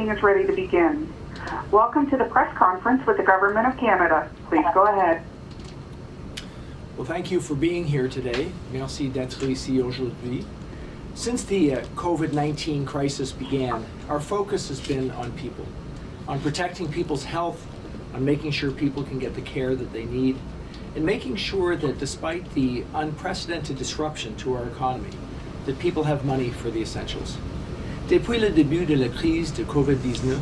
meeting is ready to begin. Welcome to the press conference with the Government of Canada. Please go ahead. Well, thank you for being here today. Merci d'être ici aujourd'hui. Since the COVID-19 crisis began, our focus has been on people, on protecting people's health, on making sure people can get the care that they need, and making sure that despite the unprecedented disruption to our economy, that people have money for the essentials. Depuis le début de la crise de COVID-19,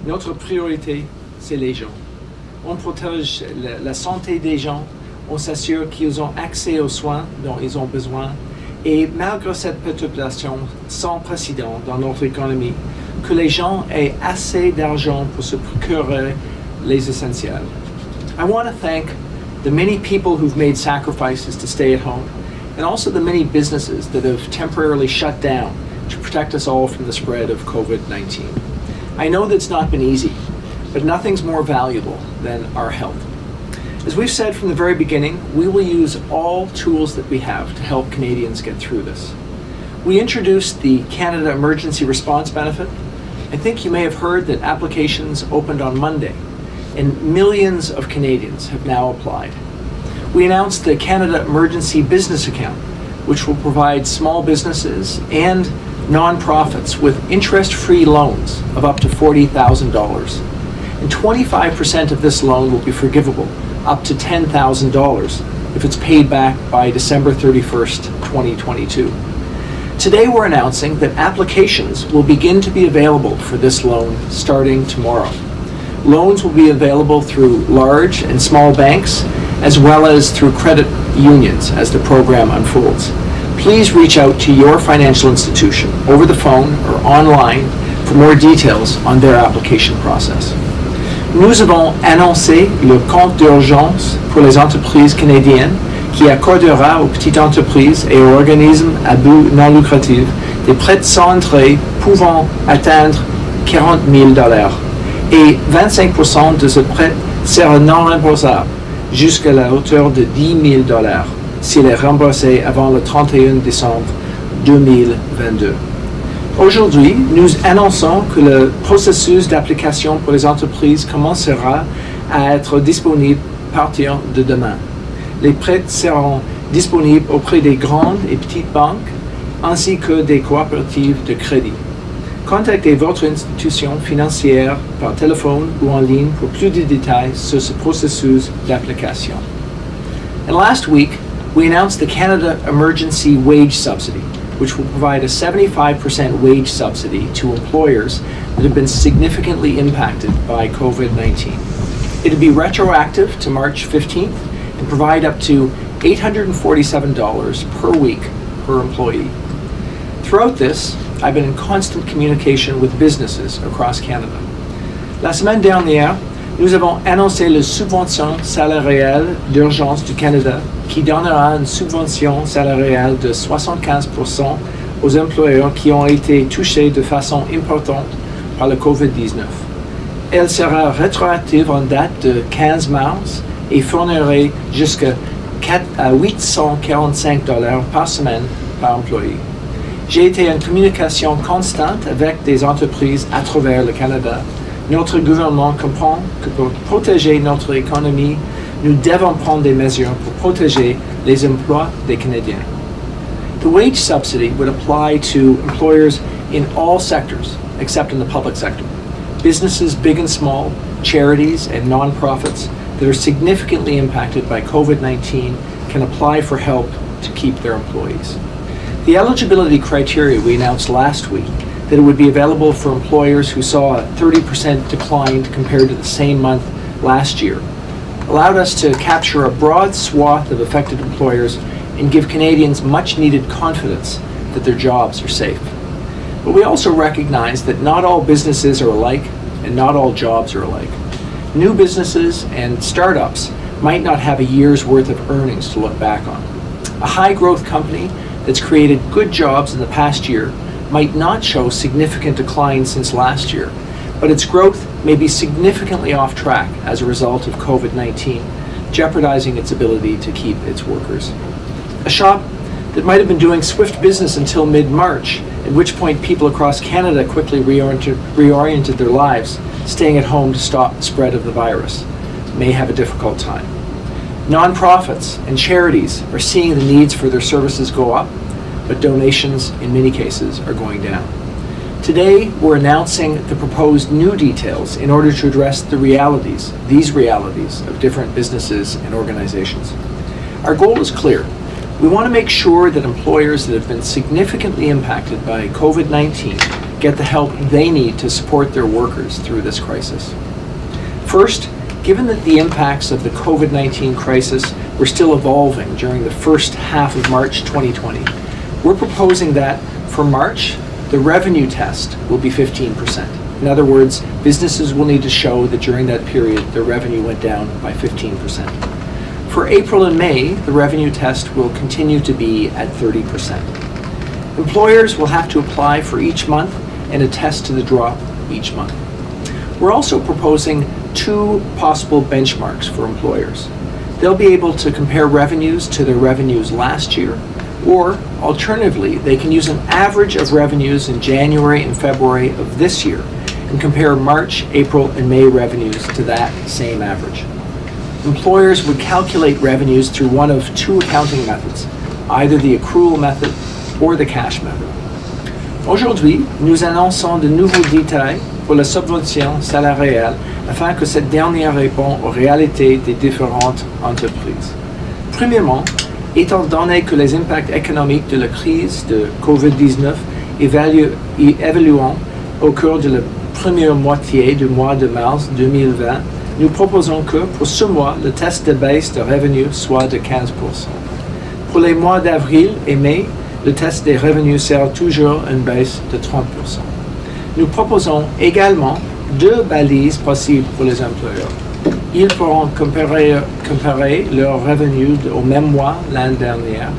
notre priorité, c'est les gens. On protège la santé des gens, on s'assure qu'ils ont accès aux soins dont ils ont besoin, et malgré cette perturbation sans précédent dans notre économie, que les gens aient assez d'argent pour se procurer les essentiels. I want to thank the many people who've made sacrifices to stay at home, and also the many businesses that have temporarily shut down to protect us all from the spread of COVID-19. I know that's not been easy, but nothing's more valuable than our health. As we've said from the very beginning, we will use all tools that we have to help Canadians get through this. We introduced the Canada Emergency Response Benefit. I think you may have heard that applications opened on Monday, and millions of Canadians have now applied. We announced the Canada Emergency Business Account, which will provide small businesses and nonprofits with interest-free loans of up to $40,000. And 25% of this loan will be forgivable, up to $10,000, if it's paid back by December 31st, 2022. Today we're announcing that applications will begin to be available for this loan starting tomorrow. Loans will be available through large and small banks, as well as through credit unions as the program unfolds. Please reach out to your financial institution over the phone or online for more details on their application process. Nous avons annoncé le compte d'urgence pour les entreprises canadiennes qui accordera aux petites entreprises et aux organismes à but non lucratif des prêts sans intérêt pouvant atteindre $40 000. Et 25% de ce prêt sera non remboursable jusqu'à la hauteur de $10 000 s'il est remboursé avant le 31 décembre 2022. Aujourd'hui, nous annonçons que le processus d'application pour les entreprises commencera à être disponible à partir de demain. Les prêts seront disponibles auprès des grandes et petites banques ainsi que des coopératives de crédit. Contactez votre institution financière par téléphone ou en ligne pour plus de détails sur ce processus d'application. And last week, we announced the Canada Emergency Wage Subsidy, which will provide a 75% wage subsidy to employers that have been significantly impacted by COVID-19. It'll be retroactive to March 15th and provide up to $847 per week per employee. Throughout this, I've been in constant communication with businesses across Canada. La semaine dernière, nous avons annoncé la subvention salariale d'urgence du Canada qui donnera une subvention salariale de 75% aux employeurs qui ont été touchés de façon importante par le COVID-19. Elle sera rétroactive en date de 15 mars et fournirait jusqu'à $845 par semaine par employé. J'ai été en communication constante avec des entreprises à travers le Canada. Notre gouvernement comprend que pour protéger notre économie, nous devons prendre des mesures pour protéger les emplois des Canadiens. The wage subsidy would apply to employers in all sectors, except in the public sector. Businesses big and small, charities and nonprofits that are significantly impacted by COVID-19 can apply for help to keep their employees. The eligibility criteria we announced last week, that it would be available for employers who saw a 30% decline compared to the same month last year, allowed us to capture a broad swath of affected employers and give Canadians much needed confidence that their jobs are safe. But we also recognize that not all businesses are alike and not all jobs are alike. New businesses and startups might not have a year's worth of earnings to look back on. A high growth company that's created good jobs in the past year might not show significant decline since last year, but its growth may be significantly off track as a result of COVID-19, jeopardizing its ability to keep its workers. A shop that might have been doing swift business until mid-March at which point people across Canada quickly reoriented their lives, staying at home to stop the spread of the virus, may have a difficult time. Nonprofits and charities are seeing the needs for their services go up, but donations in many cases are going down. Today, we're announcing the proposed new details in order to address these realities of different businesses and organizations. Our goal is clear. We want to make sure that employers that have been significantly impacted by COVID-19 get the help they need to support their workers through this crisis. First, given that the impacts of the COVID-19 crisis were still evolving during the first half of March 2020, we're proposing that for March, the revenue test will be 15%. In other words, businesses will need to show that during that period, their revenue went down by 15%. For April and May, the revenue test will continue to be at 30%. Employers will have to apply for each month and attest to the drop each month. We're also proposing two possible benchmarks for employers. They'll be able to compare revenues to their revenues last year, or alternatively, they can use an average of revenues in January and February of this year and compare March, April, and May revenues to that same average. Employers would calculate revenues through one of two accounting methods, either the accrual method or the cash method. Aujourd'hui, nous annonçons de nouveaux détails pour la subvention salariale afin que cette dernière réponde aux réalités des différentes entreprises. Premièrement, étant donné que les impacts économiques de la crise de COVID-19 évoluant au cours de la première moitié du mois de mars 2020, nous proposons que, pour ce mois, le test de baisse de revenus soit de 15%. Pour les mois d'avril et mai, le test des revenus sera toujours une baisse de 30%. Nous proposons également deux balises possibles pour les employeurs. Ils pourront comparer leurs revenus au même mois l'année dernière,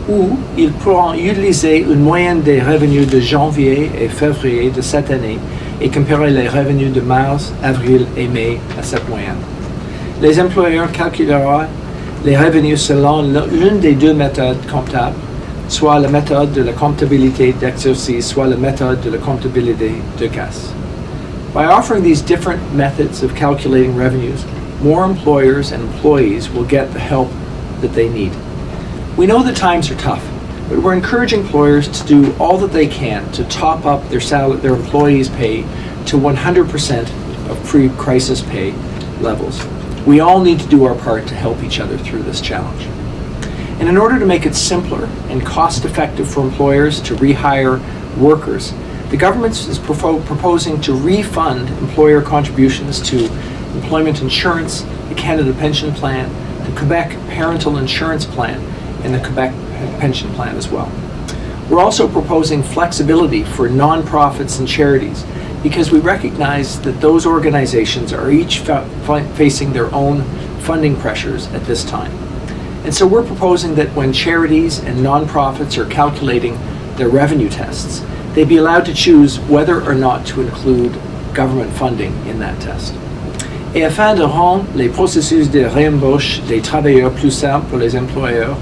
ou ils pourront utiliser une moyenne des revenus de janvier et février de cette année et comparer les revenus de mars, avril et mai à cette moyenne. Les employeurs calculeront les revenus selon l'une des deux méthodes comptables, soit la méthode de la comptabilité d'exercice, soit la méthode de la comptabilité de casse. By offering these different methods of calculating revenues, more employers and employees will get the help that they need. We know that times are tough, but we're encouraging employers to do all that they can to top up their employees' pay to 100% of pre-crisis pay levels. We all need to do our part to help each other through this challenge. And in order to make it simpler and cost-effective for employers to rehire workers, the government is proposing to refund employer contributions to employment insurance, the Canada Pension Plan, the Quebec Parental Insurance Plan, and the Quebec Pension Plan as well. We're also proposing flexibility for nonprofits and charities because we recognize that those organizations are each facing their own funding pressures at this time. And so we're proposing that when charities and nonprofits are calculating their revenue tests, they be allowed to choose whether or not to include government funding in that test. Et afin de rendre les processus de réembauche des travailleurs plus simples pour les employeurs,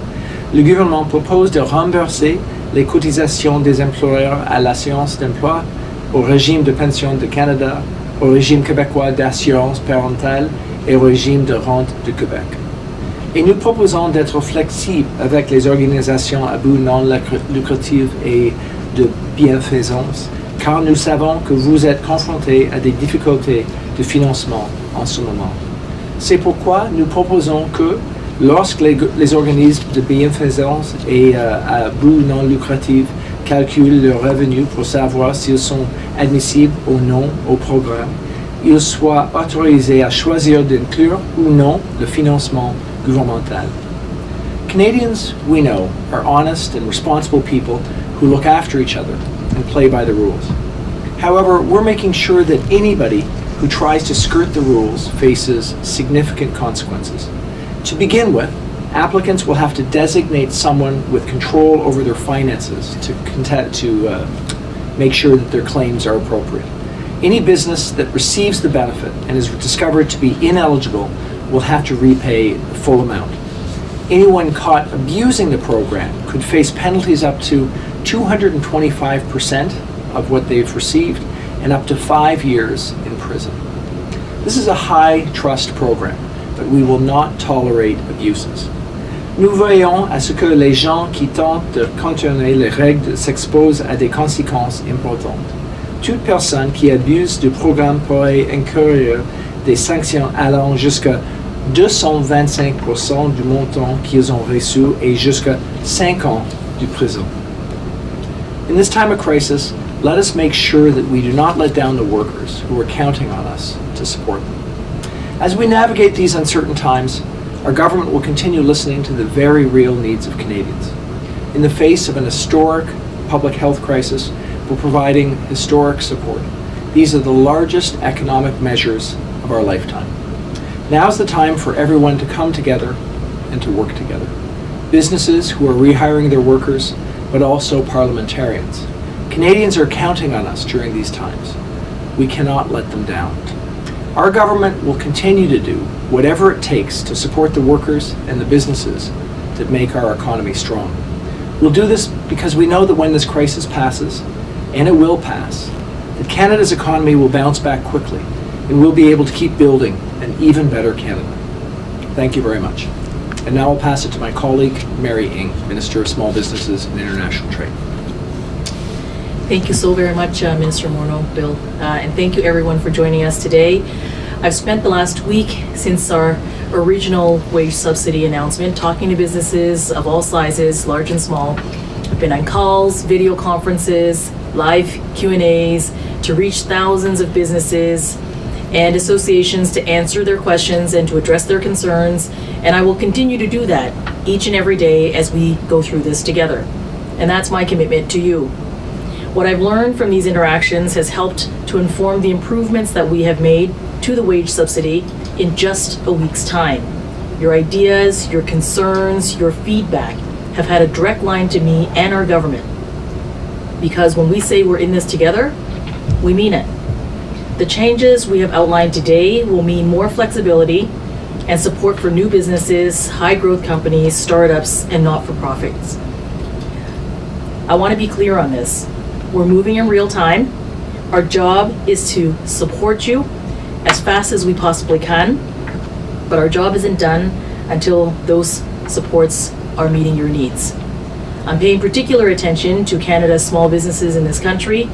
le gouvernement propose de rembourser les cotisations des employeurs à l'assurance d'emploi, au régime de pension de Canada, au régime québécois d'assurance parentale et au régime de rente du Québec. Et nous proposons d'être flexibles avec les organisations à but non lucratif et de bienfaisance, car nous savons que vous êtes confrontés à des difficultés de financement en ce moment. C'est pourquoi nous proposons que, lorsque les organismes de bienfaisance et à but non lucratif calculent leurs revenus pour savoir s'ils sont admissibles ou non au programme, ils soient autorisés à choisir d'inclure ou non le financement gouvernemental. Canadians, we know, are honest and responsible people who look after each other and play by the rules. However, we're making sure that anybody who tries to skirt the rules faces significant consequences. To begin with, applicants will have to designate someone with control over their finances to make sure that their claims are appropriate. Any business that receives the benefit and is discovered to be ineligible will have to repay the full amount. Anyone caught abusing the program could face penalties up to 225% of what they've received, and up to 5 years in prison. This is a high-trust program, but we will not tolerate abuses. Nous veillons à ce que les gens qui tentent de contourner les règles s'exposent à des conséquences importantes. Toute personne qui abuse du programme pourrait incurrir des sanctions allant jusqu'à 225% du montant qu'ils ont reçu et jusqu'à 5 ans de prison. In this time of crisis, let us make sure that we do not let down the workers who are counting on us to support them. As we navigate these uncertain times, our government will continue listening to the very real needs of Canadians. In the face of an historic public health crisis, we're providing historic support. These are the largest economic measures of our lifetime. Now's the time for everyone to come together and to work together. Businesses who are rehiring their workers, but also parliamentarians. Canadians are counting on us during these times. We cannot let them down. Our government will continue to do whatever it takes to support the workers and the businesses that make our economy strong. We'll do this because we know that when this crisis passes, and it will pass, that Canada's economy will bounce back quickly, and we'll be able to keep building an even better Canada. Thank you very much. And now I'll pass it to my colleague, Mary Ng, Minister of Small Businesses and International Trade. Thank you so very much, Minister Morneau, Bill, and thank you everyone for joining us today. I've spent the last week since our original wage subsidy announcement talking to businesses of all sizes, large and small. I've been on calls, video conferences, live Q&As to reach thousands of businesses and associations to answer their questions and to address their concerns, and I will continue to do that each and every day as we go through this together. And that's my commitment to you. What I've learned from these interactions has helped to inform the improvements that we have made to the wage subsidy in just a week's time. Your ideas, your concerns, your feedback have had a direct line to me and our government. Because when we say we're in this together, we mean it. The changes we have outlined today will mean more flexibility and support for new businesses, high growth companies, startups, and not-for-profits. I want to be clear on this. We're moving in real time. Our job is to support you as fast as we possibly can, but our job isn't done until those supports are meeting your needs. I'm paying particular attention to Canada's small businesses in this country,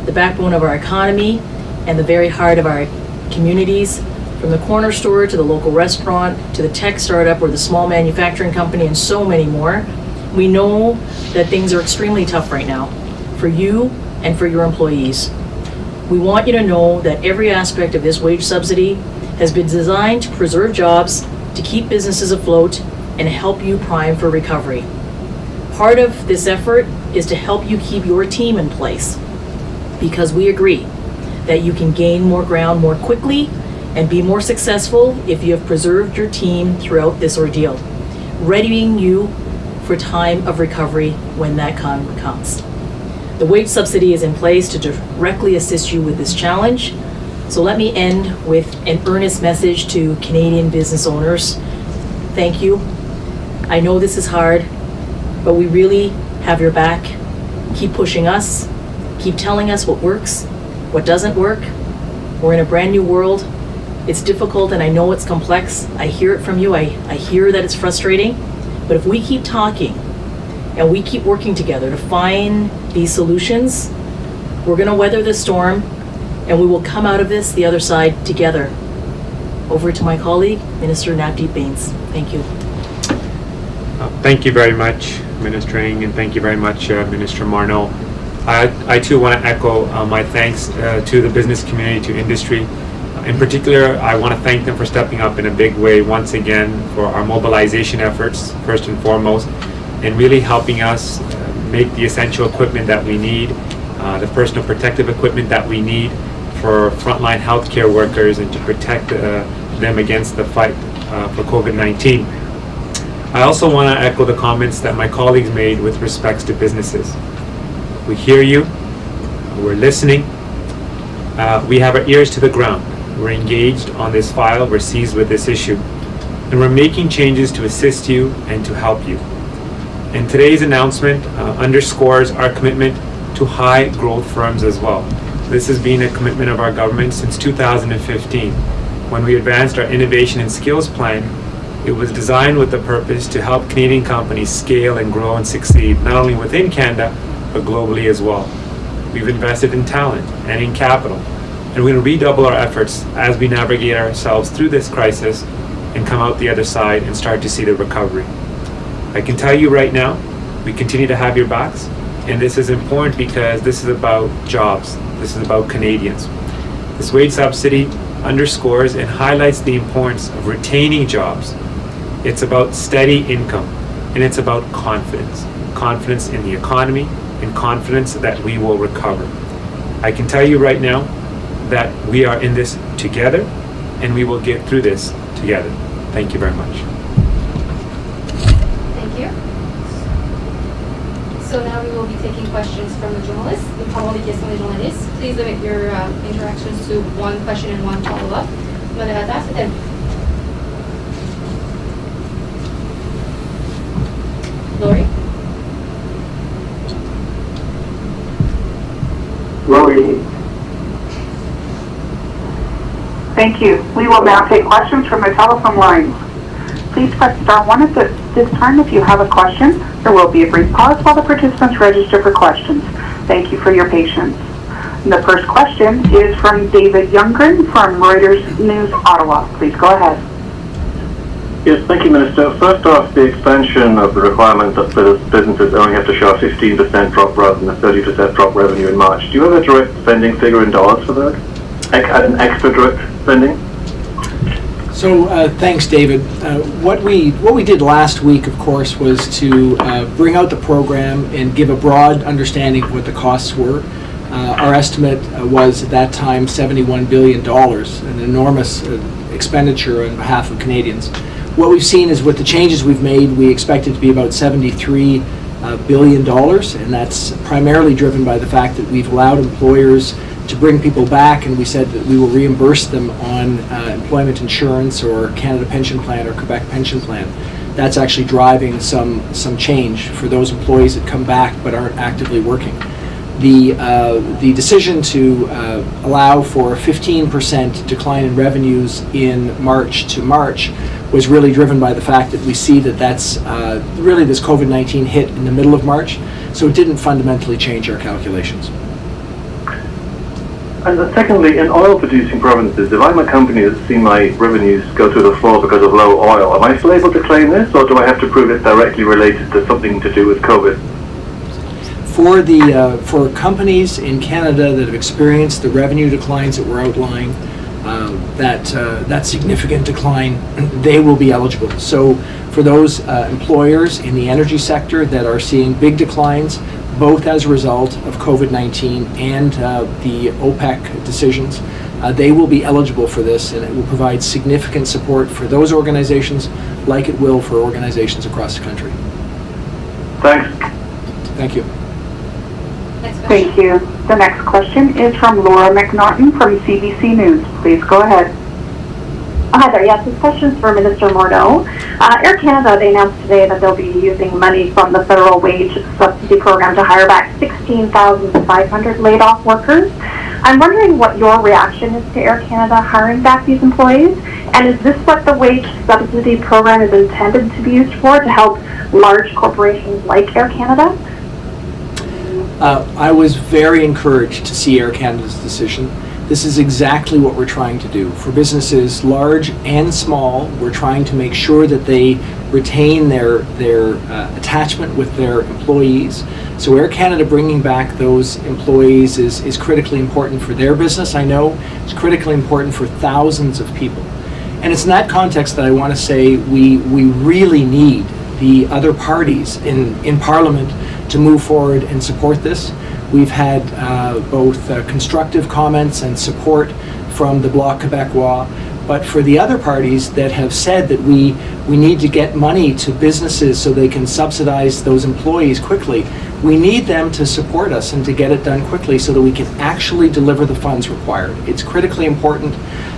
the backbone of our economy, and the very heart of our communities, from the corner store to the local restaurant, to the tech startup or the small manufacturing company, and so many more. We know that things are extremely tough right now for you and for your employees. We want you to know that every aspect of this wage subsidy has been designed to preserve jobs, to keep businesses afloat, and help you prime for recovery. Part of this effort is to help you keep your team in place, because we agree that you can gain more ground more quickly and be more successful if you have preserved your team throughout this ordeal, readying you for time of recovery when that time comes. The wage subsidy is in place to directly assist you with this challenge. So let me end with an earnest message to Canadian business owners. Thank you. I know this is hard, but we really have your back. Keep pushing us. Keep telling us what works, what doesn't work. We're in a brand new world. It's difficult and I know it's complex. I hear it from you. I hear that it's frustrating. But if we keep talking and we keep working together to find these solutions, we're going to weather the storm and we will come out of this the other side together. Over to my colleague, Minister Navdeep Bains. Thank you. Thank you very much, Minister Ng, and thank you very much, Minister Morneau. I too want to echo my thanks to the business community, to industry. In particular, I want to thank them for stepping up in a big way once again for our mobilization efforts, first and foremost, and really helping us make the essential equipment that we need, the personal protective equipment that we need for frontline healthcare workers and to protect them against the fight for COVID-19. I also want to echo the comments that my colleagues made with respects to businesses. We hear you, we're listening, we have our ears to the ground. We're engaged on this file, we're seized with this issue, and we're making changes to assist you and to help you. And today's announcement underscores our commitment to high growth firms as well. This has been a commitment of our government since 2015. When we advanced our Innovation and Skills Plan, it was designed with the purpose to help Canadian companies scale and grow and succeed, not only within Canada, but globally as well. We've invested in talent and in capital, and we're going to redouble our efforts as we navigate ourselves through this crisis and come out the other side and start to see the recovery. I can tell you right now, we continue to have your backs, and this is important because this is about jobs. This is about Canadians. This wage subsidy underscores and highlights the importance of retaining jobs. It's about steady income, and it's about confidence. Confidence in the economy and confidence that we will recover. I can tell you right now that we are in this together, and we will get through this together. Thank you very much. Thank you. So now we will be taking questions from the journalists. La parole est question des journalistes. Please limit your interactions to one question and one follow-up. Modérateur, c'est à vous. Laurie? Laurie. Thank you. We will now take questions from the telephone lines. Please press star 1 at this time if you have a question. There will be a brief pause while the participants register for questions. Thank you for your patience. And the first question is from David Youngren from Reuters News, Ottawa. Please go ahead. Yes, thank you, Minister. First off, the expansion of the requirement that businesses only have to show a 15% drop rather than a 30% drop revenue in March. Do you have a direct spending figure in dollars for that? An extra direct spending? So thanks, David. What we did last week, of course, was to bring out the program and give a broad understanding of what the costs were. Our estimate was at that time $71 billion, an enormous expenditure on behalf of Canadians. What we've seen is with the changes we've made, we expect it to be about $73 billion, and that's primarily driven by the fact that we've allowed employers to bring people back, and we said that we will reimburse them on employment insurance or Canada Pension Plan or Quebec Pension Plan. That's actually driving some change for those employees that come back but aren't actively working. The decision to allow for a 15% decline in revenues in March to March was really driven by the fact that we see that that's really this COVID-19 hit in the middle of March, so it didn't fundamentally change our calculations. And then secondly, in oil-producing provinces, if I'm a company that's seen my revenues go through the floor because of low oil, am I still able to claim this, or do I have to prove it's directly related to something to do with COVID? For companies in Canada that have experienced the revenue declines that we're outlining, that significant decline, they will be eligible. So for those employers in the energy sector that are seeing big declines, both as a result of COVID-19 and the OPEC decisions, they will be eligible for this, and it will provide significant support for those organizations like it will for organizations across the country. Thanks. Thank you. Next question. Thank you. The next question is from Laura McNaughton from CBC News. Please go ahead. Hi there. Yes, this question is for Minister Morneau. Air Canada, they announced today that they'll be using money from the federal wage subsidy program to hire back 16,500 laid-off workers. I'm wondering what your reaction is to Air Canada hiring back these employees, and is this what the wage subsidy program is intended to be used for, to help large corporations like Air Canada? I was very encouraged to see Air Canada's decision. This is exactly what we're trying to do. For businesses large and small, we're trying to make sure that they retain their attachment with their employees. So Air Canada bringing back those employees is critically important for their business. I know it's critically important for thousands of people. And it's in that context that I want to say we really need the other parties in Parliament to move forward and support this. We've had both constructive comments and support from the Bloc Québécois, but for the other parties that have said that we need to get money to businesses so they can subsidize those employees quickly, We need them to support us and to get it done quickly so that we can actually deliver the funds required. It's critically important.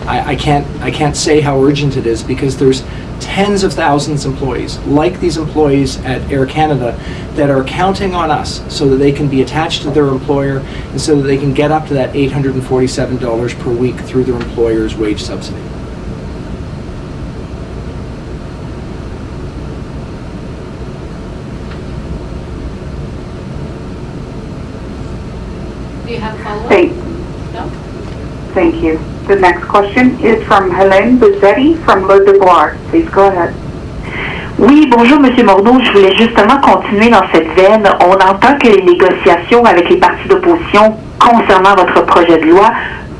I can't say how urgent it is because there's tens of thousands of employees, like these employees at Air Canada, that are counting on us so that they can be attached to their employer and so that they can get up to that $847 per week through their employer's wage subsidy. Do you have a follow-up? No? Thank you. The next question is from Hélène Buzzetti from Le Devoir. Please go ahead. Oui, bonjour Monsieur Morneau. Je voulais justement continuer dans cette veine. On entend que les négociations avec les partis d'opposition concernant votre projet de loi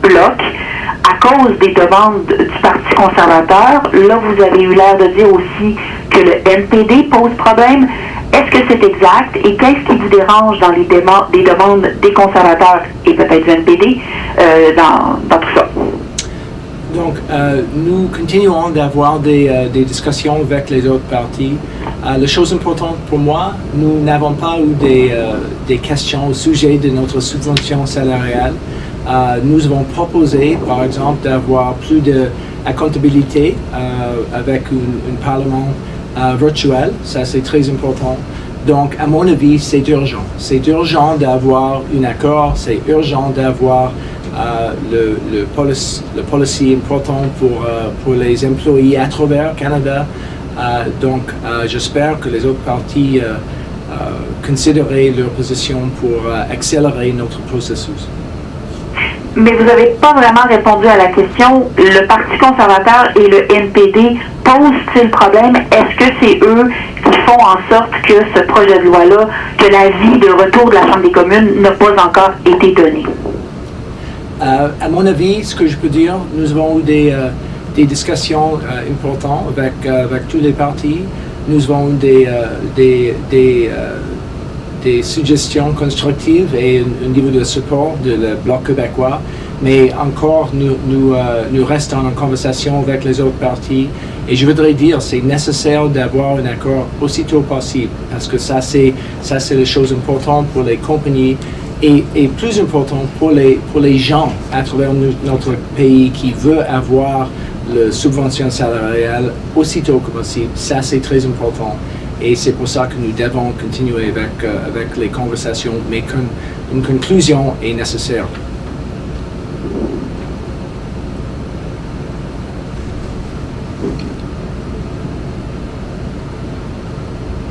bloquent à cause des demandes du Parti conservateur. Là, vous avez eu l'air de dire aussi que le NPD pose problème. Est-ce que c'est exact et qu'est-ce qui vous dérange dans les demandes des conservateurs et peut-être du NPD dans tout ça? Donc, nous continuons d'avoir des discussions avec les autres partis. La chose importante pour moi, nous n'avons pas eu des questions au sujet de notre subvention salariale. Nous avons proposé, par exemple, d'avoir plus d'accountabilité avec un parlement virtuel. Ça, c'est très important. Donc, à mon avis, c'est urgent. C'est urgent d'avoir un accord. C'est urgent d'avoir le policy important pour les employés à travers le Canada. Donc, j'espère que les autres partis considéreraient leur position pour accélérer notre processus. Mais vous n'avez pas vraiment répondu à la question. Le Parti conservateur et le NPD posent-ils problème? Est-ce que c'est eux qui font en sorte que ce projet de loi-là, que l'avis de retour de la Chambre des communes n'a pas encore été donné? À mon avis, ce que je peux dire, nous avons eu des discussions importantes avec tous les partis. Nous avons eu des suggestions constructives et un niveau de support de le Bloc québécois. Mais encore, nous restons en conversation avec les autres partis. Et je voudrais dire, c'est nécessaire d'avoir un accord aussitôt possible, parce que ça, c'est les choses importantes pour les compagnies et plus important pour les gens à travers notre pays qui veulent avoir la subvention salariale aussitôt que possible. Ça, c'est très important. Et c'est pour ça que nous devons continuer avec les conversations, mais qu'une conclusion est nécessaire.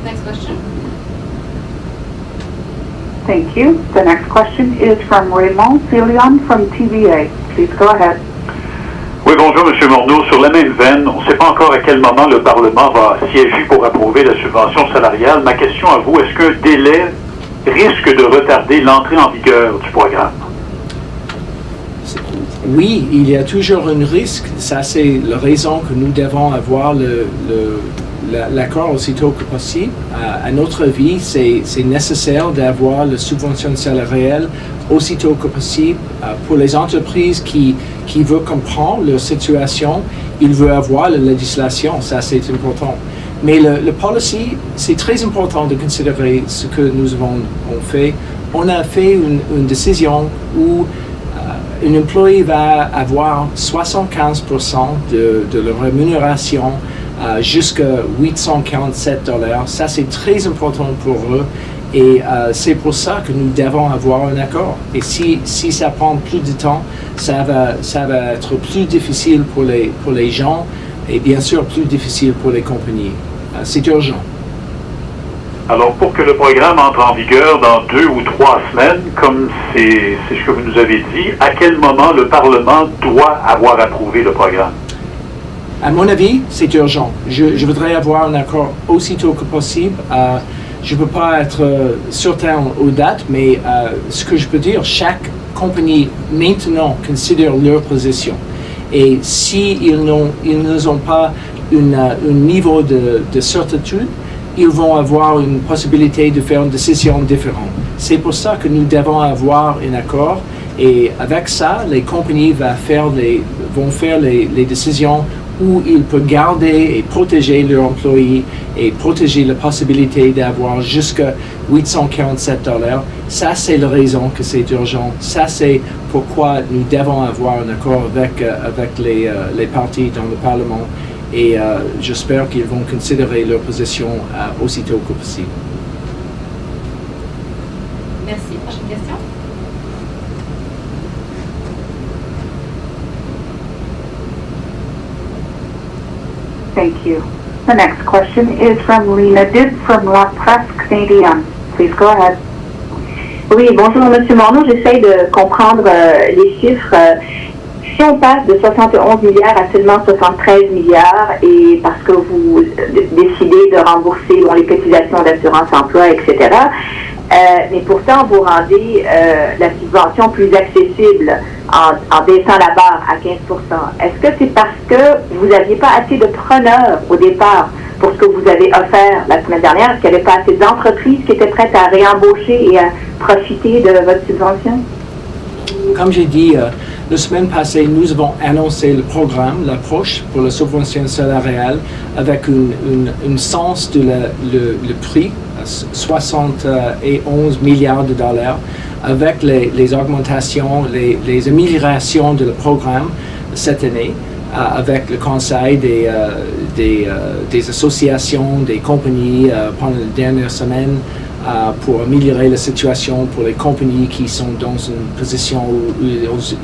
Next question. Thank you. The next question is from Raymond Filion from TVA. Please go ahead. Oui, bonjour, M. Morneau. Sur la même veine, on ne sait pas encore à quel moment le Parlement va siéger pour approuver la subvention salariale. Ma question à vous, est-ce qu'un délai risque de retarder l'entrée en vigueur du programme? Oui, il y a toujours un risque. Ça, c'est la raison que nous devons avoir l'accord aussitôt que possible. À notre avis, c'est nécessaire d'avoir la subvention salariale aussitôt que possible. Pour les entreprises qui veulent comprendre leur situation, ils veulent avoir la législation. Ça, c'est important. Mais le policy, c'est très important de considérer ce que nous avons fait. On a fait une décision où un employé va avoir 75% de leur rémunération jusqu'à $847. Ça, c'est très important pour eux. Et c'est pour ça que nous devons avoir un accord. Et si ça prend plus de temps, ça va être plus difficile pour les gens et bien sûr plus difficile pour les compagnies. C'est urgent. Alors, pour que le programme entre en vigueur dans 2 ou 3 semaines, comme c'est ce que vous nous avez dit, à quel moment le Parlement doit avoir approuvé le programme? À mon avis, c'est urgent. Je voudrais avoir un accord aussitôt que possible. Je ne peux pas être certain aux dates, mais ce que je peux dire, chaque compagnie maintenant considère leur position. Et s'ils n'ont pas un niveau de certitude, ils vont avoir une possibilité de faire une décision différente. C'est pour ça que nous devons avoir un accord. Et avec ça, les compagnies vont faire les décisions où ils peuvent garder et protéger leurs employés et protéger la possibilité d'avoir jusqu'à $847. Ça, c'est la raison que c'est urgent. Ça, c'est pourquoi nous devons avoir un accord avec les partis dans le Parlement. Et j'espère qu'ils vont considérer leur position aussitôt que possible. Merci. Prochaine question. Thank you. The next question is from Lena Dibb from La Presse Canadienne. Please go ahead. Oui, bonjour M. Morneau. J'essaie de comprendre les chiffres. Si on passe de 71 milliards à seulement 73 milliards, et parce que vous décidez de rembourser les cotisations d'assurance emploi, etc., mais pourtant vous rendez la subvention plus accessible en baissant la barre à 15%. Est-ce que c'est parce que vous n'aviez pas assez de preneurs au départ pour ce que vous avez offert la semaine dernière? Est-ce qu'il n'y avait pas assez d'entreprises qui étaient prêtes à réembaucher et à profiter de votre subvention? Comme j'ai dit, la semaine passée, nous avons annoncé le programme, l'approche pour la subvention salariale avec un sens de le prix, 71 milliards de dollars, avec les augmentations, les améliorations de le programme cette année, avec le conseil des associations, des compagnies pendant les dernières semaines, pour améliorer la situation pour les compagnies qui sont dans une position où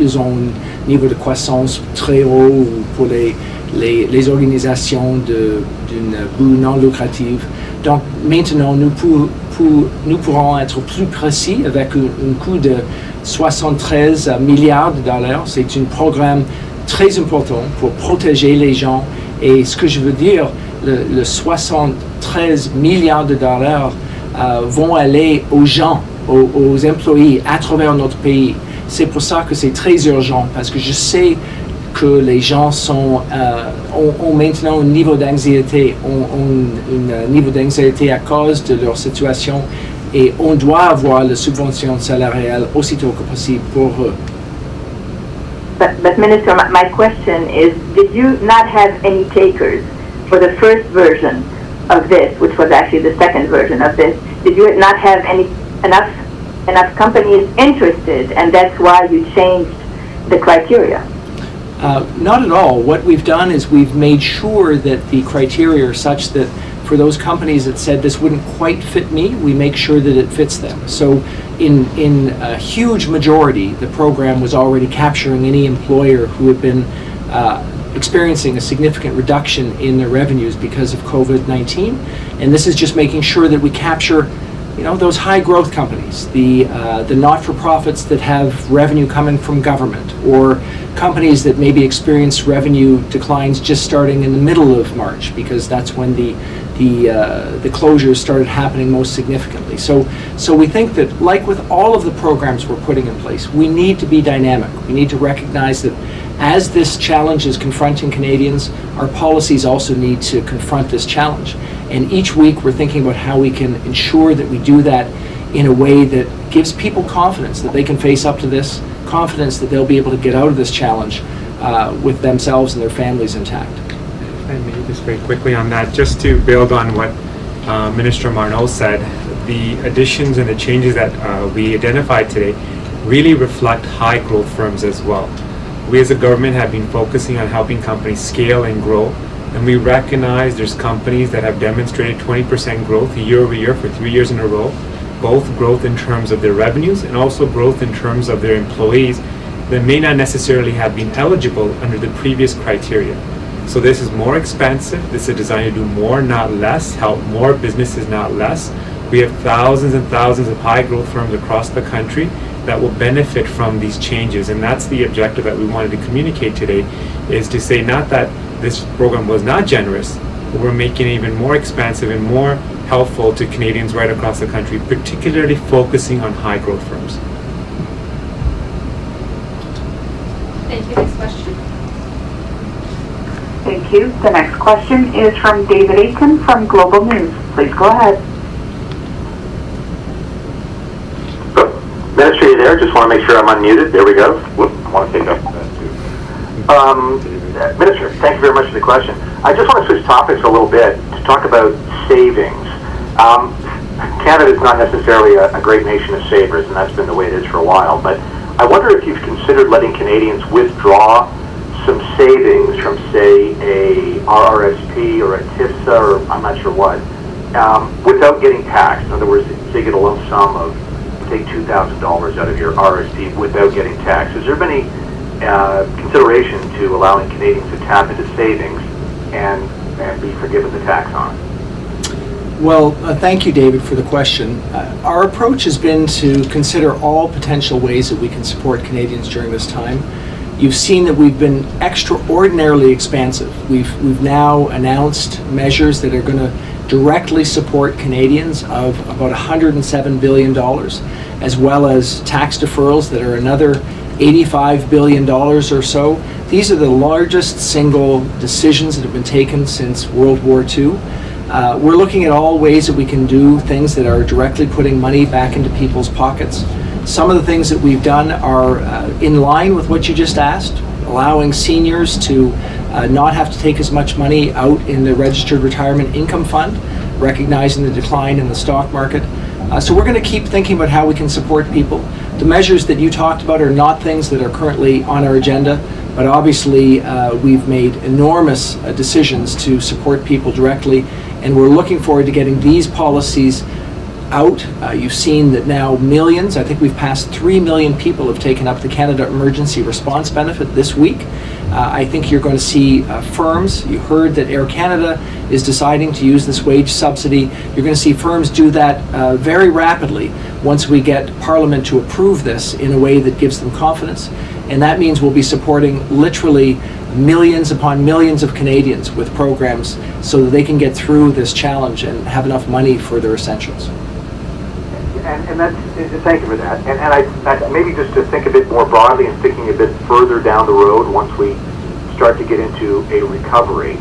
ils ont un niveau de croissance très haut, ou pour les organisations d'une but non lucrative. Donc maintenant, nous pourrons être plus précis avec un coût de 73 milliards de dollars. C'est un programme très important pour protéger les gens. Et ce que je veux dire, le 73 milliards de dollars vont aller aux gens, aux employés à travers notre pays. C'est pour ça que c'est très urgent, parce que je sais que les gens ont maintenant un niveau d'anxiété, un niveau d'anxiété à cause de leur situation, et on doit avoir la subvention salariale aussitôt que possible pour eux. But Minister, my question is, did you not have any takers for the first version of this, which was actually the second version of this? Did you not have enough companies interested, and that's why you changed the criteria? Not at all. What we've done is we've made sure that the criteria are such that for those companies that said this wouldn't quite fit me, we make sure that it fits them. So in a huge majority, the program was already capturing any employer who had been experiencing a significant reduction in their revenues because of COVID-19. And this is just making sure that we capture those high growth companies, the not-for-profits that have revenue coming from government, or companies that maybe experience revenue declines just starting in the middle of March, because that's when the closures started happening most significantly. So we think that, like with all of the programs we're putting in place, we need to be dynamic. We need to recognize that as this challenge is confronting Canadians, our policies also need to confront this challenge. And each week we're thinking about how we can ensure that we do that in a way that gives people confidence that they can face up to this, confidence that they'll be able to get out of this challenge with themselves and their families intact. And maybe just very quickly on that, just to build on what Minister Morneau said, the additions and the changes that we identified today really reflect high growth firms as well. We as a government have been focusing on helping companies scale and grow, and we recognize there's companies that have demonstrated 20% growth year over year for 3 years in a row, both growth in terms of their revenues and also growth in terms of their employees that may not necessarily have been eligible under the previous criteria. So this is more expensive. This is designed to do more, not less, help more businesses, not less. We have thousands and thousands of high growth firms across the country that will benefit from these changes, and that's the objective that we wanted to communicate today, is to say not that this program was not generous, but we're making it even more expansive and more helpful to Canadians right across the country, particularly focusing on high growth firms. Thank you. Next question. Thank you. The next question is from David Aiken from Global News. Please go ahead. Minister, you there? Just want to make sure I'm unmuted. There we go. Whoop, I want to take up that too. Minister, thank you very much for the question. I just want to switch topics a little bit to talk about savings. Canada is not necessarily a great nation of savers, and that's been the way it is for a while, but I wonder if you've considered letting Canadians withdraw some savings from, say, a RRSP or a TIFSA, or I'm not sure what, without getting taxed. In other words, they get a lump sum of, say, $2,000 out of your RRSP without getting taxed. Has there been any consideration to allowing Canadians to tap into savings and be forgiven the tax on it? Well, thank you, David, for the question. Our approach has been to consider all potential ways that we can support Canadians during this time. You've seen that we've been extraordinarily expansive. We've now announced measures that are going to directly support Canadians of about $107 billion, as well as tax deferrals that are another $85 billion or so. These are the largest single decisions that have been taken since World War II. We're looking at all ways that we can do things that are directly putting money back into people's pockets. Some of the things that we've done are in line with what you just asked, allowing seniors to not have to take as much money out in the Registered Retirement Income Fund, recognizing the decline in the stock market. So we're going to keep thinking about how we can support people. The measures that you talked about are not things that are currently on our agenda, but obviously we've made enormous decisions to support people directly, and we're looking forward to getting these policies out. You've seen that now millions, I think we've passed 3 million people have taken up the Canada Emergency Response Benefit this week. I think you're going to see firms, you heard that Air Canada is deciding to use this wage subsidy. You're going to see firms do that very rapidly once we get Parliament to approve this in a way that gives them confidence. And that means we'll be supporting literally millions upon millions of Canadians with programs so that they can get through this challenge and have enough money for their essentials. And that's, thank you for that. And I maybe just to think a bit more broadly and thinking a bit further down the road once we start to get into a recovery.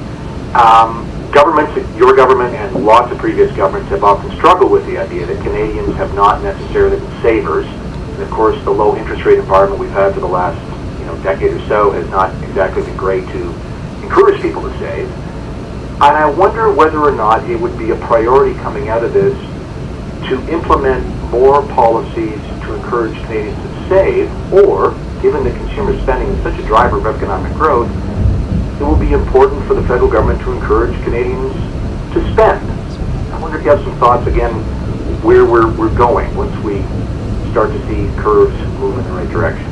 Governments, your government and lots of previous governments have often struggled with the idea that Canadians have not necessarily been savers. And of course, the low interest rate environment we've had for the last decade or so has not exactly been great to encourage people to save. And I wonder whether or not it would be a priority coming out of this to implement more policies to encourage Canadians to save, or, given that consumer spending is such a driver of economic growth, it will be important for the federal government to encourage Canadians to spend. I wonder if you have some thoughts, again, where we're going once we start to see curves move in the right direction.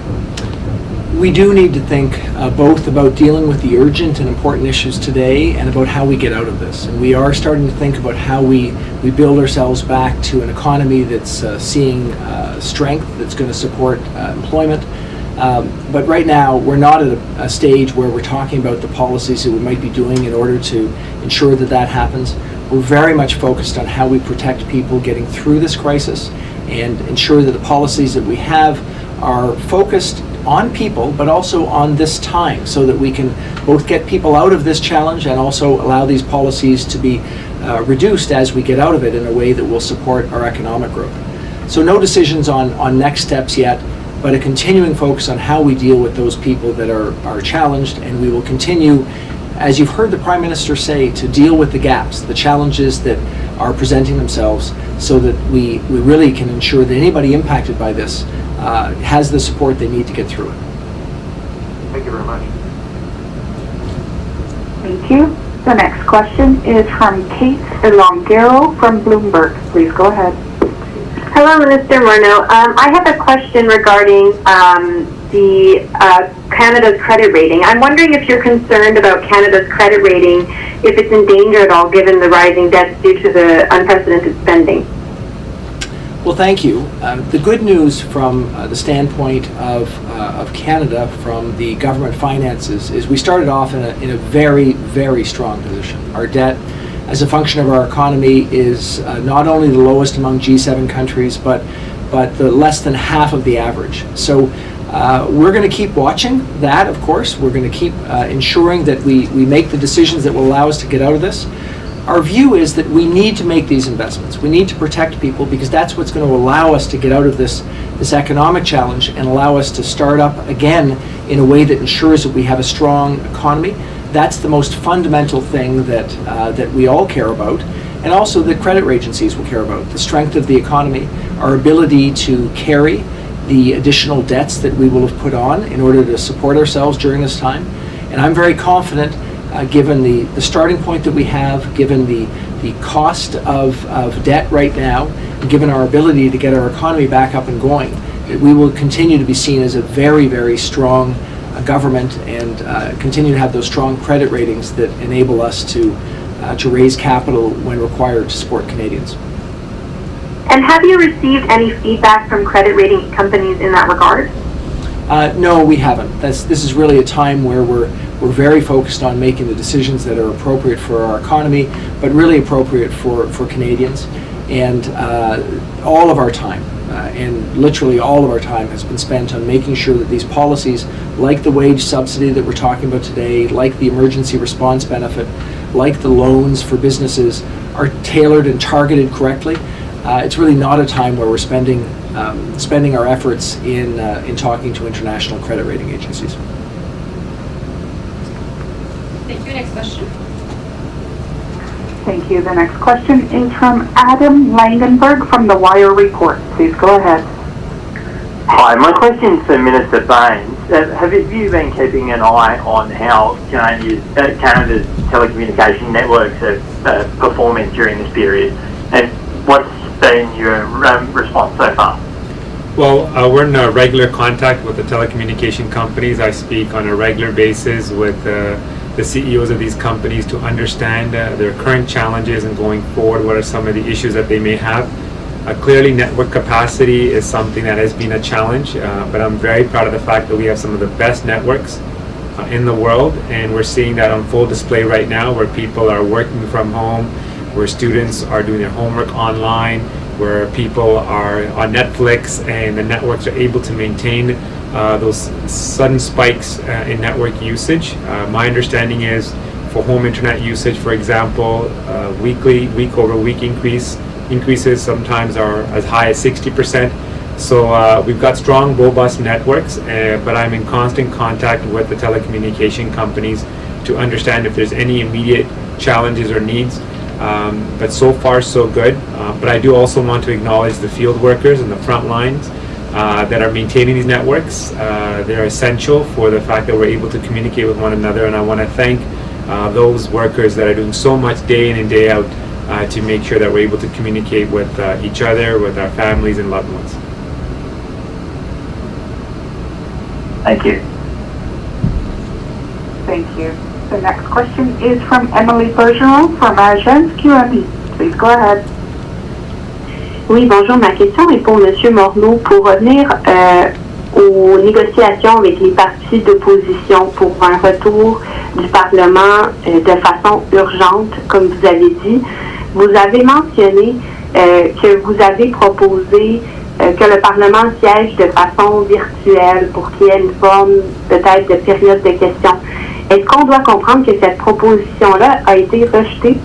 We do need to think both about dealing with the urgent and important issues today and about how we get out of this. And we are starting to think about how we build ourselves back to an economy that's seeing strength, that's going to support employment. But right now, we're not at a stage where we're talking about the policies that we might be doing in order to ensure that that happens. We're very much focused on how we protect people getting through this crisis and ensure that the policies that we have are focused on people, but also on this time, so that we can both get people out of this challenge and also allow these policies to be reduced as we get out of it in a way that will support our economic growth. So no decisions on next steps yet, but a continuing focus on how we deal with those people that are challenged, and we will continue, as you've heard the Prime Minister say, to deal with the gaps, the challenges that are presenting themselves, so that we really can ensure that anybody impacted by this has the support they need to get through it. Thank you very much. Thank you. The next question is from Kate Elongero from Bloomberg. Please go ahead. Hello, Minister Morneau. I have a question regarding Canada's credit rating. I'm wondering if you're concerned about Canada's credit rating, if it's in danger at all given the rising debts due to the unprecedented spending. Well, thank you. The good news from the standpoint of Canada, from the government finances, is we started off in a very, very strong position. Our debt, as a function of our economy, is not only the lowest among G7 countries, but the less than half of the average. So we're going to keep watching that, of course. We're going to keep ensuring that we make the decisions that will allow us to get out of this. our view is that we need to make these investments. We need to protect people because that's what's going to allow us to get out of this economic challenge and allow us to start up again in a way that ensures that we have a strong economy. That's the most fundamental thing that we all care about, and also that credit agencies will care about. The strength of the economy, our ability to carry the additional debts that we will have put on in order to support ourselves during this time. And I'm very confident, given the starting point that we have, given the cost of debt right now, and given our ability to get our economy back up and going, that we will continue to be seen as a very, very strong government and continue to have those strong credit ratings that enable us to raise capital when required to support Canadians. And have you received any feedback from credit rating companies in that regard? No, we haven't. This is really a time where we're very focused on making the decisions that are appropriate for our economy, but really appropriate for Canadians. And all of our time, and literally all of our time, has been spent on making sure that these policies, like the wage subsidy that we're talking about today, like the emergency response benefit, like the loans for businesses, are tailored and targeted correctly. It's really not a time where we're spending our efforts in talking to international credit rating agencies. Thank you. Next question. Thank you. The next question is from Adam Langenberg from the Wire Report. Please go ahead. Hi, my question is for Minister Baines. Have you been keeping an eye on how Canada's telecommunication networks are performing during this period? And what's been your response so far? Well, we're in regular contact with the telecommunication companies. I speak on a regular basis with the CEOs of these companies to understand their current challenges and going forward, what are some of the issues that they may have. Clearly, network capacity is something that has been a challenge, but I'm very proud of the fact that we have some of the best networks in the world, and we're seeing that on full display right now, where people are working from home, where students are doing their homework online, where people are on Netflix, and the networks are able to maintain those sudden spikes in network usage. My understanding is for home internet usage, for example, week over week increases sometimes are as high as 60%. So we've got strong, robust networks, but I'm in constant contact with the telecommunication companies to understand if there's any immediate challenges or needs. But so far, so good. But I do also want to acknowledge the field workers and the front lines that are maintaining these networks. They're essential for the fact that we're able to communicate with one another, and I want to thank those workers that are doing so much day in and day out to make sure that we're able to communicate with each other, with our families and loved ones. Thank you. Thank you. The next question is from Emily Bergeron from Agence QME. Please go ahead. Oui, bonjour. Ma question est pour M. Morneau pour revenir aux négociations avec les partis d'opposition pour un retour du Parlement de façon urgente, comme vous avez dit. Vous avez mentionné que vous avez proposé que le Parlement siège de façon virtuelle pour qu'il y ait une forme peut-être de période de questions. Est-ce qu'on doit comprendre que cette proposition-là a été rejetée?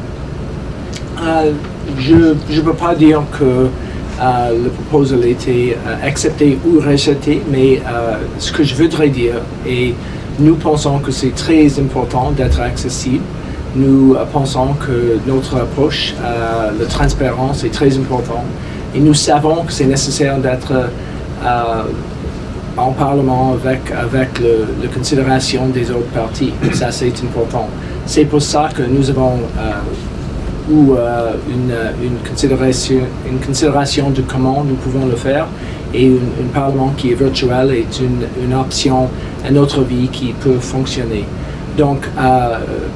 Je ne peux pas dire que le proposal a été accepté ou rejeté, mais ce que je voudrais dire, et nous pensons que c'est très important d'être accessible. Nous pensons que notre approche, la transparence est très importante, et nous savons que c'est nécessaire d'être en Parlement avec la considération des autres partis. Ça, c'est important. C'est pour ça que nous avons une considération de comment nous pouvons le faire, et un Parlement qui est virtuel est une option à notre vie qui peut fonctionner. Donc,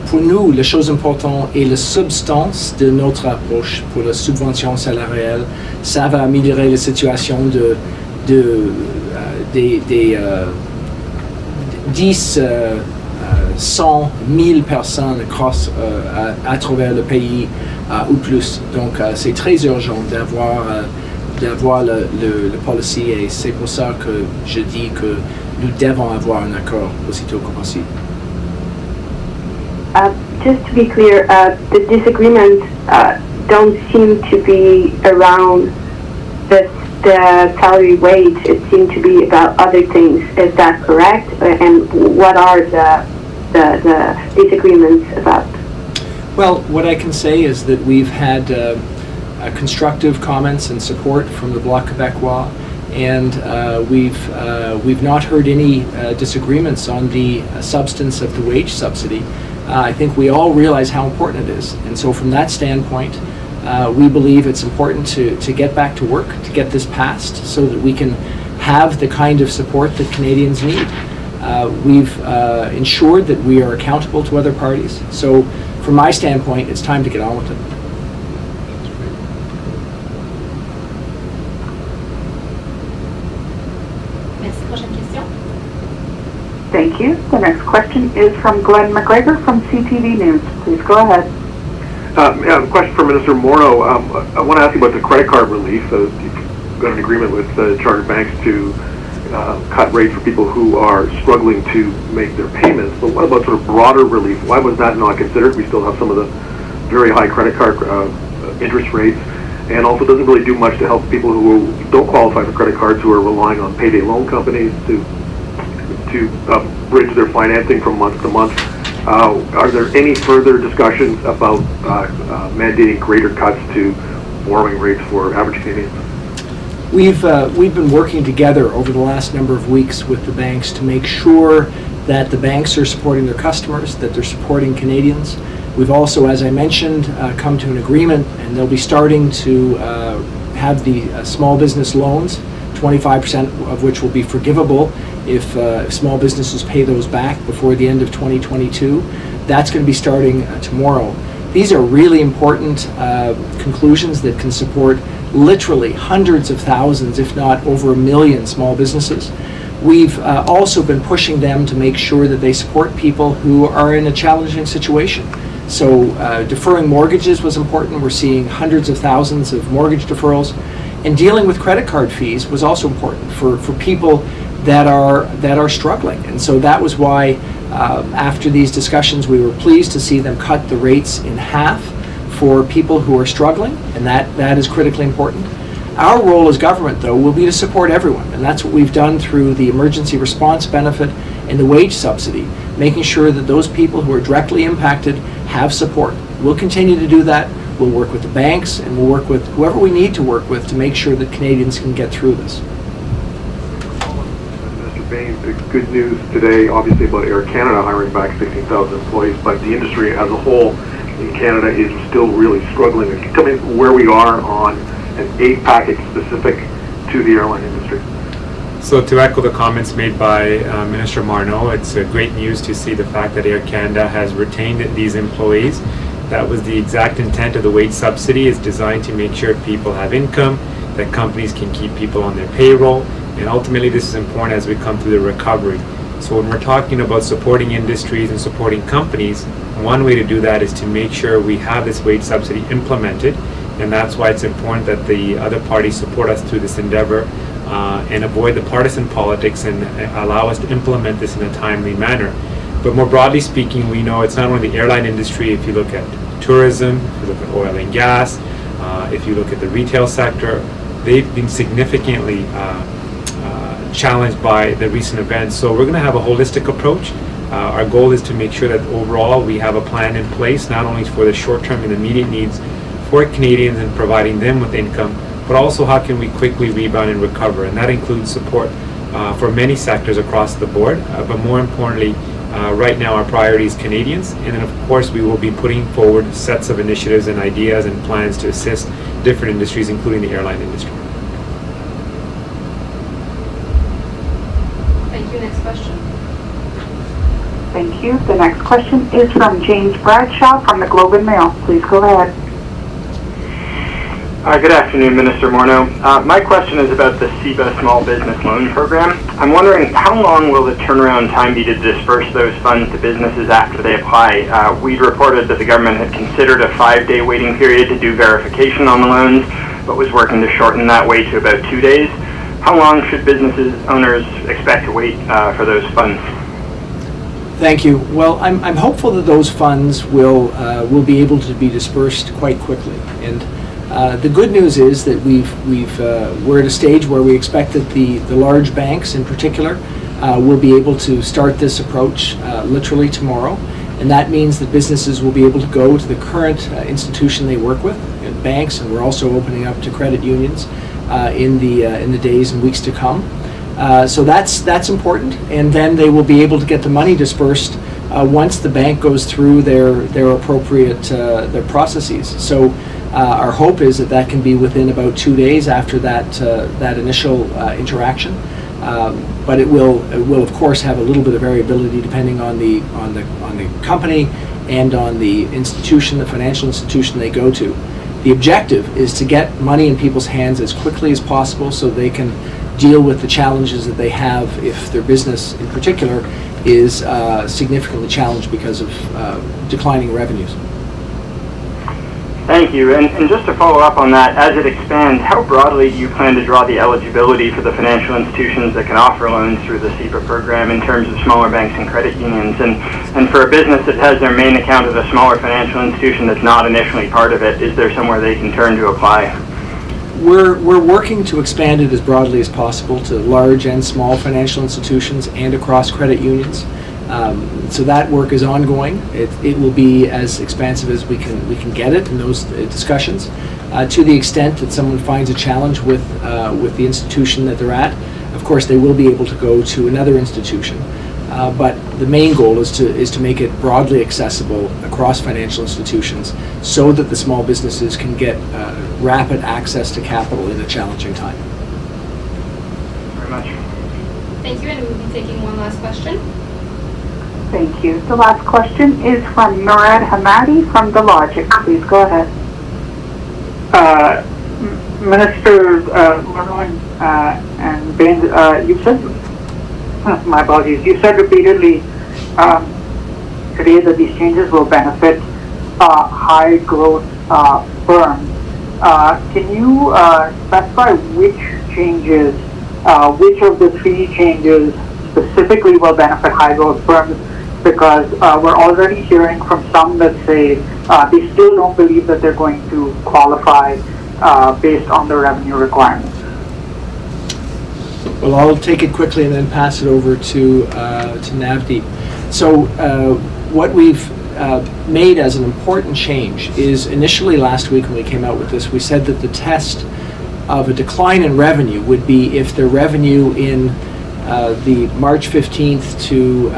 pour nous, la chose importante est la substance de notre approche pour la subvention salariale. Ça va améliorer la situation des 10, 100 000 personnes à travers le pays ou plus. Donc, c'est très urgent d'avoir le policy, et c'est pour ça que je dis que nous devons avoir un accord aussitôt que possible. just to be clear, the disagreements don't seem to be around the salary wage. It seemed to be about other things. Is that correct? And what are the disagreements about? Well, what I can say is that we've had constructive comments and support from the Bloc Québécois, and we've not heard any disagreements on the substance of the wage subsidy. I think we all realize how important it is, and so from that standpoint, we believe it's important to get back to work, to get this passed, so that we can have the kind of support that Canadians need. We've ensured that we are accountable to other parties, so from my standpoint, it's time to get on with it. Thank you. The next question is from Glenn McGregor from CTV News. Please go ahead. I have a question for Minister Morneau. I want to ask you about the credit card relief. You've got an agreement with chartered banks to cut rates for people who are struggling to make their payments. But what about sort of broader relief? Why was that not considered? We still have some of the very high credit card interest rates, and also doesn't really do much to help people who don't qualify for credit cards, who are relying on payday loan companies to bridge their financing from month to month. Are there any further discussions about mandating greater cuts to borrowing rates for average Canadians? We've been working together over the last number of weeks with the banks to make sure that the banks are supporting their customers, that they're supporting Canadians. We've also, as I mentioned, come to an agreement, and they'll be starting to have the small business loans, 25% of which will be forgivable if small businesses pay those back before the end of 2022. That's going to be starting tomorrow. These are really important conclusions that can support literally hundreds of thousands, if not over 1 million small businesses. We've also been pushing them to make sure that they support people who are in a challenging situation. So deferring mortgages was important. We're seeing hundreds of thousands of mortgage deferrals. And dealing with credit card fees was also important for people that are struggling. And so that was why after these discussions, we were pleased to see them cut the rates in half for people who are struggling, and that is critically important. Our role as government, though, will be to support everyone, and that's what we've done through the emergency response benefit and the wage subsidy, making sure that those people who are directly impacted have support. We'll continue to do that. We'll work with the banks, and we'll work with whoever we need to work with to make sure that Canadians can get through this. Mr. Bain, the good news today, obviously, about Air Canada hiring back 16,000 employees, but the industry as a whole in Canada is still really struggling. Can you tell me where we are on an aid package specific to the airline industry? So to echo the comments made by Minister Morneau, it's great news to see the fact that Air Canada has retained these employees. That was the exact intent of the wage subsidy. It's designed to make sure people have income, that companies can keep people on their payroll, and ultimately this is important as we come through the recovery. So when we're talking about supporting industries and supporting companies, one way to do that is to make sure we have this wage subsidy implemented, and that's why it's important that the other parties support us through this endeavor and avoid the partisan politics and allow us to implement this in a timely manner. But more broadly speaking, we know it's not only the airline industry. If you look at tourism, if you look at oil and gas, if you look at the retail sector, they've been significantly challenged by the recent events. So we're going to have a holistic approach. Our goal is to make sure that overall we have a plan in place, not only for the short-term and immediate needs for Canadians and providing them with income, but also how can we quickly rebound and recover. And that includes support for many sectors across the board, but more importantly, right now our priority is Canadians, and then of course we will be putting forward sets of initiatives and ideas and plans to assist different industries, including the airline industry. Thank you. Next question. Thank you. The next question is from James Bradshaw from the Globe and Mail. Please go ahead. Good afternoon, Minister Morneau. My question is about the CEBA Small Business Loan Program. I'm wondering how long will the turnaround time be to disperse those funds to businesses after they apply? We'd reported that the government had considered a 5-day waiting period to do verification on the loans, but was working to shorten that wait to about 2 days. How long should businesses owners expect to wait for those funds? Thank you. Well, I'm hopeful that those funds will be able to be dispersed quite quickly. And the good news is that we're at a stage where we expect that the large banks in particular will be able to start this approach literally tomorrow. And that means that businesses will be able to go to the current institution they work with, banks, and we're also opening up to credit unions in the days and weeks to come. So that's important, and then they will be able to get the money dispersed once the bank goes through their appropriate their processes. So our hope is that can be within about 2 days after that initial interaction. But it will of course have a little bit of variability depending on the company and on the institution, the financial institution they go to. The objective is to get money in people's hands as quickly as possible so they can deal with the challenges that they have if their business in particular is significantly challenged because of declining revenues. Thank you. And just to follow up on that, as it expands, how broadly do you plan to draw the eligibility for the financial institutions that can offer loans through the CEBA program in terms of smaller banks and credit unions? And for a business that has their main account at a smaller financial institution that's not initially part of it, is there somewhere they can turn to apply? We're working to expand it as broadly as possible to large and small financial institutions and across credit unions. So that work is ongoing. It will be as expansive as we can get it in those discussions. To the extent that someone finds a challenge with the institution that they're at, of course they will be able to go to another institution. But the main goal is to make it broadly accessible across financial institutions so that the small businesses can get rapid access to capital in a challenging time. Very much. Thank you, and we'll be taking one last question. Thank you. The last question is from Murad Hamadi from The Logic. Please go ahead. Minister Morneau and Ben, you said, my apologies, you said repeatedly today that these changes will benefit high growth firms. Can you specify which changes, which of the 3 changes specifically will benefit high growth firms? Because we're already hearing from some that say they still don't believe that they're going to qualify based on the revenue requirements. Well, I'll take it quickly and then pass it over to Navdeep. So what we've made as an important change is initially last week when we came out with this, we said that the test of a decline in revenue would be if the revenue in the March 15th to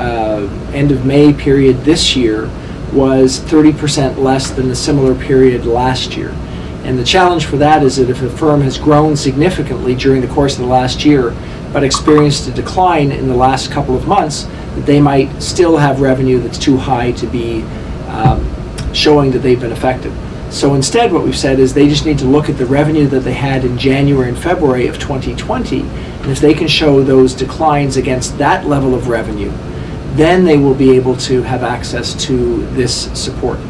end of May period this year was 30% less than the similar period last year. And the challenge for that is that if a firm has grown significantly during the course of the last year, but experienced a decline in the last couple of months, that they might still have revenue that's too high to be showing that they've been affected. So instead what we've said is they just need to look at the revenue that they had in January and February of 2020, and if they can show those declines against that level of revenue, then they will be able to have access to this support.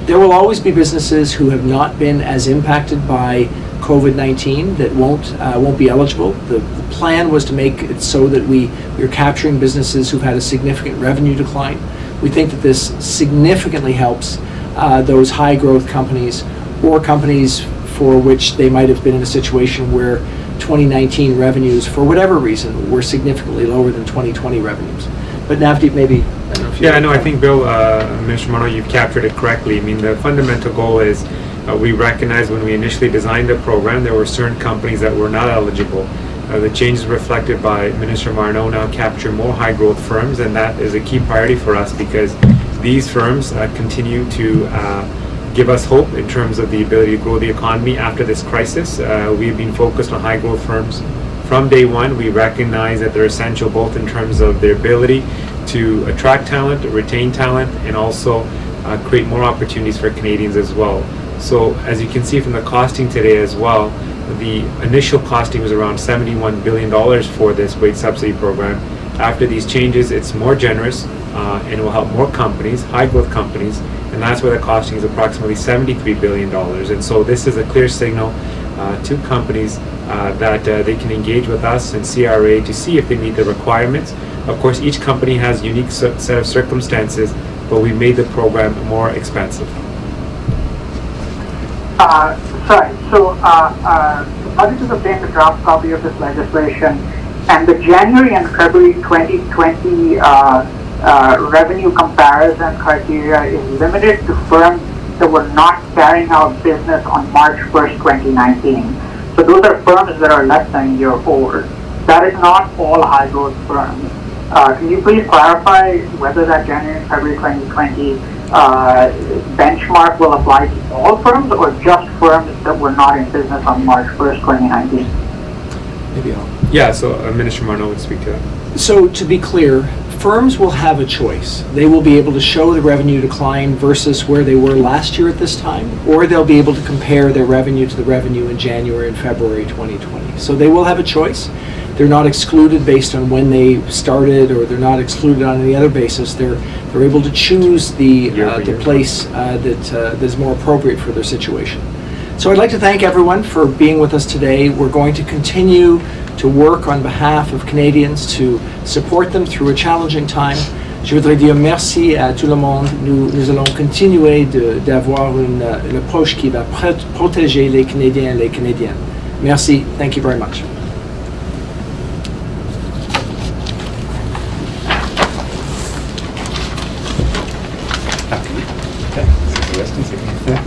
There will always be businesses who have not been as impacted by COVID-19 that won't be eligible. The plan was to make it so that we're capturing businesses who've had a significant revenue decline. We think that this significantly helps those high growth companies or companies for which they might have been in a situation where 2019 revenues, for whatever reason, were significantly lower than 2020 revenues. But Navdeep, maybe, I don't know if you... Yeah, no, I think, Bill, Minister Morneau, you've captured it correctly. I mean, the fundamental goal is we recognized when we initially designed the program, there were certain companies that were not eligible. The changes reflected by Minister Morneau now capture more high growth firms, and that is a key priority for us because these firms continue to give us hope in terms of the ability to grow the economy after this crisis. We've been focused on high growth firms from day one. We recognize that they're essential both in terms of their ability to attract talent, retain talent, and also create more opportunities for Canadians as well. So as you can see from the costing today as well, the initial costing was around $71 billion for this wage subsidy program. After these changes, it's more generous and it will help more companies, high growth companies, and that's where the costing is approximately $73 billion. And so this is a clear signal to companies that they can engage with us and CRA to see if they meet the requirements. Of course, each company has a unique set of circumstances, but we made the program more expensive. Auditors obtained a draft copy of this legislation, and the January and February 2020 revenue comparison criteria is limited to firms that were not carrying out business on March 1st, 2019. So those are firms that are less than a year old. That is not all high-growth firms. Can you please clarify whether that January and February 2020 benchmark will apply to all firms or just firms that were not in business on March 1st, 2019? Maybe I'll. Yeah, so Minister Morneau would speak to that. So to be clear, firms will have a choice. They will be able to show the revenue decline versus where they were last year at this time, or they'll be able to compare their revenue to the revenue in January and February 2020. So they will have a choice. They're not excluded based on when they started, or they're not excluded on any other basis. They're able to choose the place that is more appropriate for their situation. So I'd like to thank everyone for being with us today. We're going to continue to work on behalf of Canadians to support them through a challenging time. Je voudrais dire merci à tout le monde. Nous allons continuer d'avoir une approche qui va protéger les Canadiens et les Canadiennes. Merci. Thank you very much. Okay.